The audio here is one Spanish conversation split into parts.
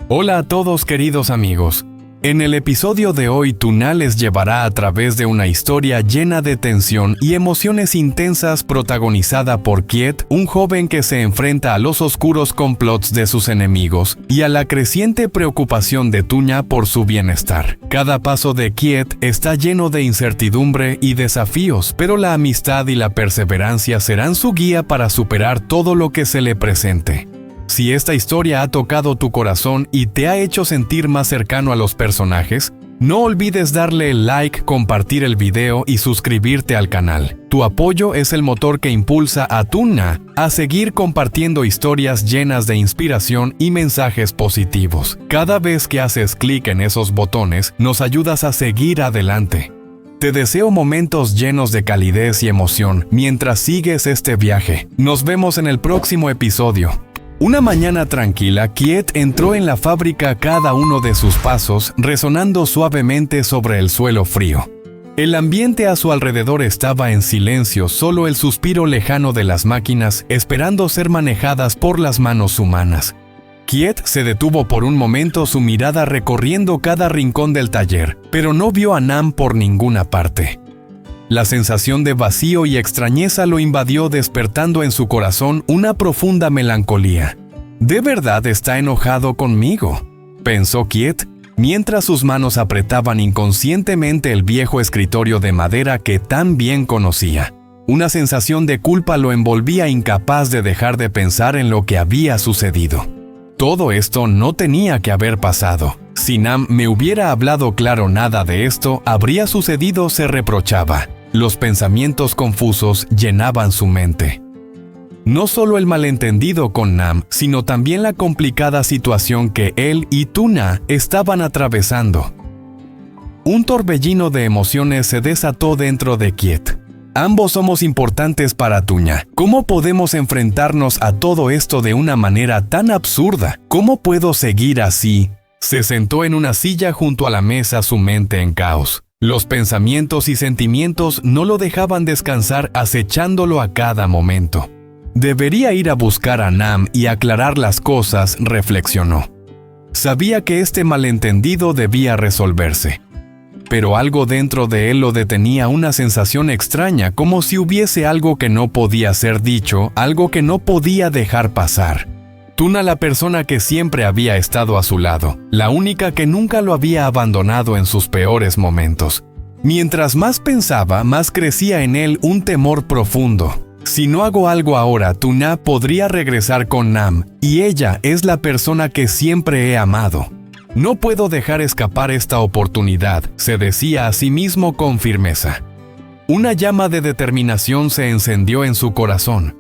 Hola a todos queridos amigos. En el episodio de hoy Tuna les llevará a través de una historia llena de tensión y emociones intensas protagonizada por Kiet, un joven que se enfrenta a los oscuros complots de sus enemigos y a la creciente preocupación de Tuna por su bienestar. Cada paso de Kiet está lleno de incertidumbre y desafíos, pero la amistad y la perseverancia serán su guía para superar todo lo que se le presente. Si esta historia ha tocado tu corazón y te ha hecho sentir más cercano a los personajes, no olvides darle like, compartir el video y suscribirte al canal. Tu apoyo es el motor que impulsa a Tuna a seguir compartiendo historias llenas de inspiración y mensajes positivos. Cada vez que haces clic en esos botones, nos ayudas a seguir adelante. Te deseo momentos llenos de calidez y emoción mientras sigues este viaje. Nos vemos en el próximo episodio. Una mañana tranquila, Kiet entró en la fábrica cada uno de sus pasos, resonando suavemente sobre el suelo frío. El ambiente a su alrededor estaba en silencio, solo el suspiro lejano de las máquinas, esperando ser manejadas por las manos humanas. Kiet se detuvo por un momento, su mirada recorriendo cada rincón del taller, pero no vio a Nam por ninguna parte. La sensación de vacío y extrañeza lo invadió, despertando en su corazón una profunda melancolía. ¿De verdad está enojado conmigo?, pensó Kiet, mientras sus manos apretaban inconscientemente el viejo escritorio de madera que tan bien conocía. Una sensación de culpa lo envolvía, incapaz de dejar de pensar en lo que había sucedido. Todo esto no tenía que haber pasado. Si Nam me hubiera hablado claro, nada de esto habría sucedido, se reprochaba. Los pensamientos confusos llenaban su mente. No solo el malentendido con Nam, sino también la complicada situación que él y Tuna estaban atravesando. Un torbellino de emociones se desató dentro de Kiet. Ambos somos importantes para Tuna. ¿Cómo podemos enfrentarnos a todo esto de una manera tan absurda? ¿Cómo puedo seguir así? Se sentó en una silla junto a la mesa, su mente en caos. Los pensamientos y sentimientos no lo dejaban descansar, acechándolo a cada momento. Debería ir a buscar a Nam y aclarar las cosas, reflexionó. Sabía que este malentendido debía resolverse. Pero algo dentro de él lo detenía, una sensación extraña, como si hubiese algo que no podía ser dicho, algo que no podía dejar pasar. Tuna, la persona que siempre había estado a su lado, la única que nunca lo había abandonado en sus peores momentos. Mientras más pensaba, más crecía en él un temor profundo. Si no hago algo ahora, Tuna podría regresar con Nam, y ella es la persona que siempre he amado. No puedo dejar escapar esta oportunidad, se decía a sí mismo con firmeza. Una llama de determinación se encendió en su corazón.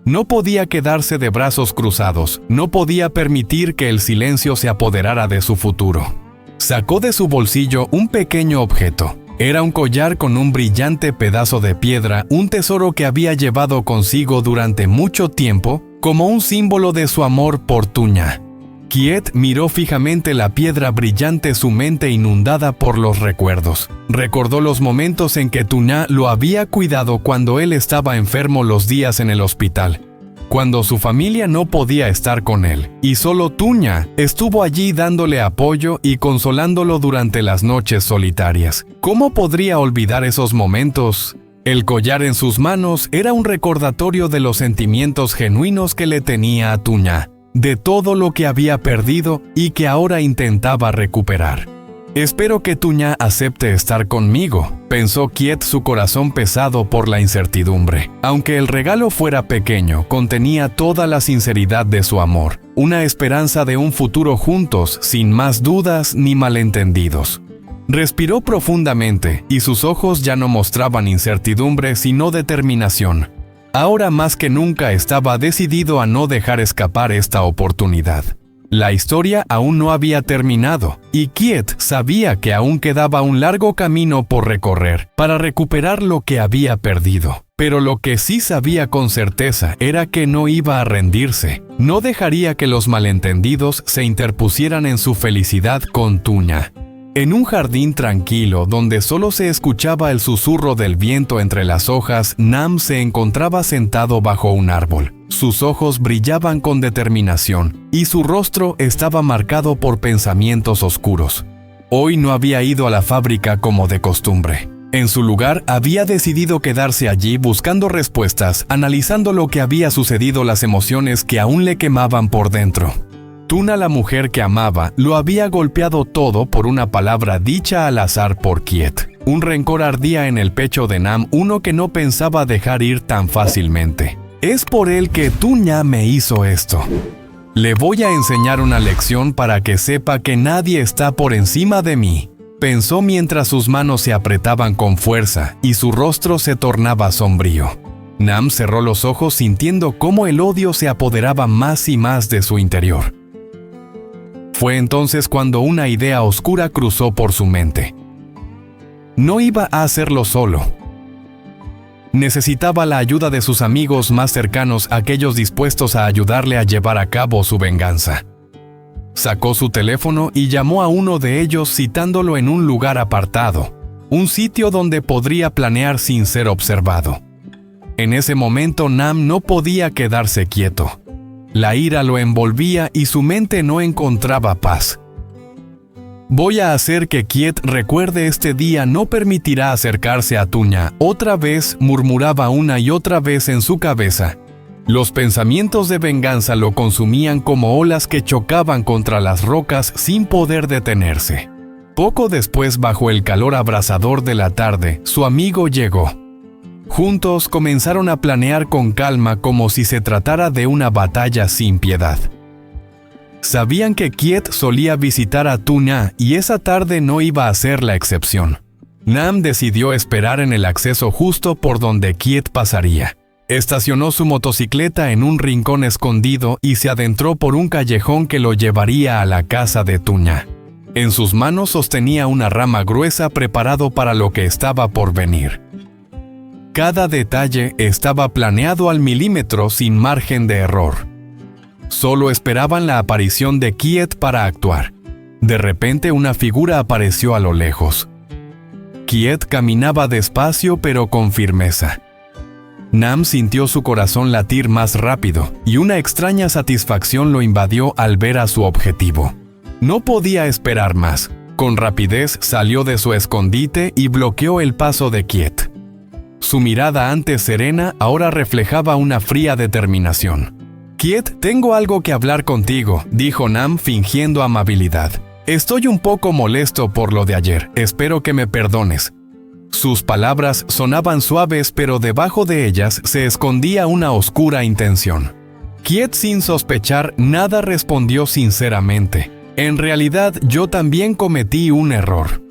No podía quedarse de brazos cruzados, no podía permitir que el silencio se apoderara de su futuro. Sacó de su bolsillo un pequeño objeto. Era un collar con un brillante pedazo de piedra, un tesoro que había llevado consigo durante mucho tiempo, como un símbolo de su amor por Tuna. Kiet miró fijamente la piedra brillante, su mente inundada por los recuerdos. Recordó los momentos en que Tuna lo había cuidado cuando él estaba enfermo, los días en el hospital, cuando su familia no podía estar con él, y solo Tuna estuvo allí dándole apoyo y consolándolo durante las noches solitarias. ¿Cómo podría olvidar esos momentos? El collar en sus manos era un recordatorio de los sentimientos genuinos que le tenía a Tuna, de todo lo que había perdido y que ahora intentaba recuperar. Espero que Tuna acepte estar conmigo, pensó Kiet, su corazón pesado por la incertidumbre. Aunque el regalo fuera pequeño, contenía toda la sinceridad de su amor, una esperanza de un futuro juntos, sin más dudas ni malentendidos. Respiró profundamente y sus ojos ya no mostraban incertidumbre, sino determinación. Ahora más que nunca estaba decidido a no dejar escapar esta oportunidad. La historia aún no había terminado, y Kiet sabía que aún quedaba un largo camino por recorrer para recuperar lo que había perdido. Pero lo que sí sabía con certeza era que no iba a rendirse. No dejaría que los malentendidos se interpusieran en su felicidad con Tuna. En un jardín tranquilo, donde solo se escuchaba el susurro del viento entre las hojas, Nam se encontraba sentado bajo un árbol. Sus ojos brillaban con determinación y su rostro estaba marcado por pensamientos oscuros. Hoy no había ido a la fábrica como de costumbre. En su lugar, había decidido quedarse allí buscando respuestas, analizando lo que había sucedido, las emociones que aún le quemaban por dentro. Tuna, la mujer que amaba, lo había golpeado todo por una palabra dicha al azar por Kiet. Un rencor ardía en el pecho de Nam, uno que no pensaba dejar ir tan fácilmente. Es por él que Tuna me hizo esto. Le voy a enseñar una lección para que sepa que nadie está por encima de mí, pensó mientras sus manos se apretaban con fuerza y su rostro se tornaba sombrío. Nam cerró los ojos sintiendo cómo el odio se apoderaba más y más de su interior. Fue entonces cuando una idea oscura cruzó por su mente. No iba a hacerlo solo. Necesitaba la ayuda de sus amigos más cercanos, aquellos dispuestos a ayudarle a llevar a cabo su venganza. Sacó su teléfono y llamó a uno de ellos citándolo en un lugar apartado, un sitio donde podría planear sin ser observado. En ese momento Nam no podía quedarse quieto. La ira lo envolvía y su mente no encontraba paz. Voy a hacer que Kiet recuerde este día, no permitirá acercarse a Tuna. Otra vez murmuraba una y otra vez en su cabeza. Los pensamientos de venganza lo consumían como olas que chocaban contra las rocas sin poder detenerse. Poco después, bajo el calor abrasador de la tarde, su amigo llegó. Juntos comenzaron a planear con calma como si se tratara de una batalla sin piedad. Sabían que Kiet solía visitar a Tuna y esa tarde no iba a ser la excepción. Nam decidió esperar en el acceso justo por donde Kiet pasaría. Estacionó su motocicleta en un rincón escondido y se adentró por un callejón que lo llevaría a la casa de Tuna. En sus manos sostenía una rama gruesa, preparado para lo que estaba por venir. Cada detalle estaba planeado al milímetro, sin margen de error. Solo esperaban la aparición de Kiet para actuar. De repente una figura apareció a lo lejos. Kiet caminaba despacio pero con firmeza. Nam sintió su corazón latir más rápido y una extraña satisfacción lo invadió al ver a su objetivo. No podía esperar más. Con rapidez salió de su escondite y bloqueó el paso de Kiet. Su mirada, antes serena, ahora reflejaba una fría determinación. Kiet, tengo algo que hablar contigo, dijo Nam fingiendo amabilidad. Estoy un poco molesto por lo de ayer, espero que me perdones. Sus palabras sonaban suaves, pero debajo de ellas se escondía una oscura intención. Kiet, sin sospechar nada, respondió sinceramente. En realidad, yo también cometí un error.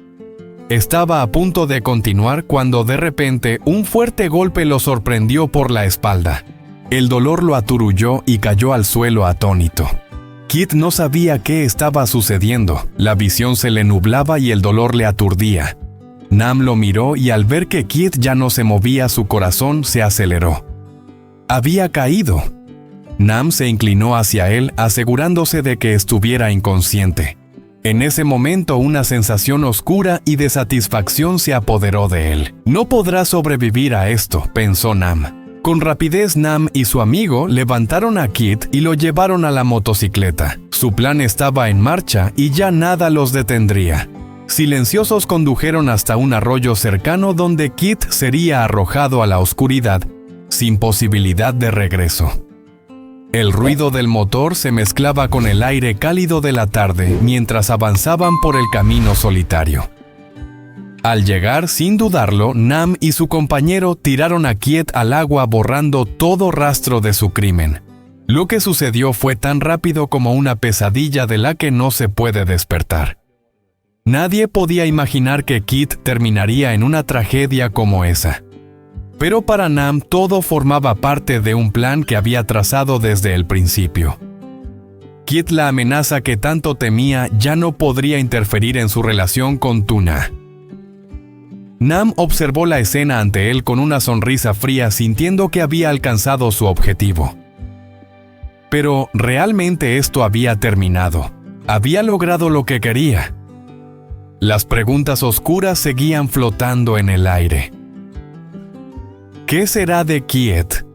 Estaba a punto de continuar cuando de repente un fuerte golpe lo sorprendió por la espalda. El dolor lo aturulló y cayó al suelo atónito. Kiet no sabía qué estaba sucediendo. La visión se le nublaba y el dolor le aturdía. Nam lo miró y al ver que Kiet ya no se movía, su corazón se aceleró. Había caído. Nam se inclinó hacia él, asegurándose de que estuviera inconsciente. En ese momento una sensación oscura y de satisfacción se apoderó de él. No podrá sobrevivir a esto, pensó Nam. Con rapidez, Nam y su amigo levantaron a Kiet y lo llevaron a la motocicleta. Su plan estaba en marcha y ya nada los detendría. Silenciosos condujeron hasta un arroyo cercano donde Kiet sería arrojado a la oscuridad, sin posibilidad de regreso. El ruido del motor se mezclaba con el aire cálido de la tarde mientras avanzaban por el camino solitario. Al llegar, sin dudarlo, Nam y su compañero tiraron a Kiet al agua, borrando todo rastro de su crimen. Lo que sucedió fue tan rápido como una pesadilla de la que no se puede despertar. Nadie podía imaginar que Kiet terminaría en una tragedia como esa. Pero para Nam todo formaba parte de un plan que había trazado desde el principio. Kiet, la amenaza que tanto temía, ya no podría interferir en su relación con Tuna. Nam observó la escena ante él con una sonrisa fría, sintiendo que había alcanzado su objetivo. Pero ¿realmente esto había terminado? ¿Había logrado lo que quería? Las preguntas oscuras seguían flotando en el aire. ¿Qué será de Kiet?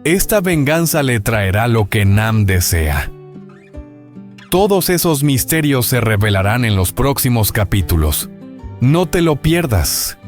Esta venganza le traerá lo que Nam desea. Todos esos misterios se revelarán en los próximos capítulos. No te lo pierdas.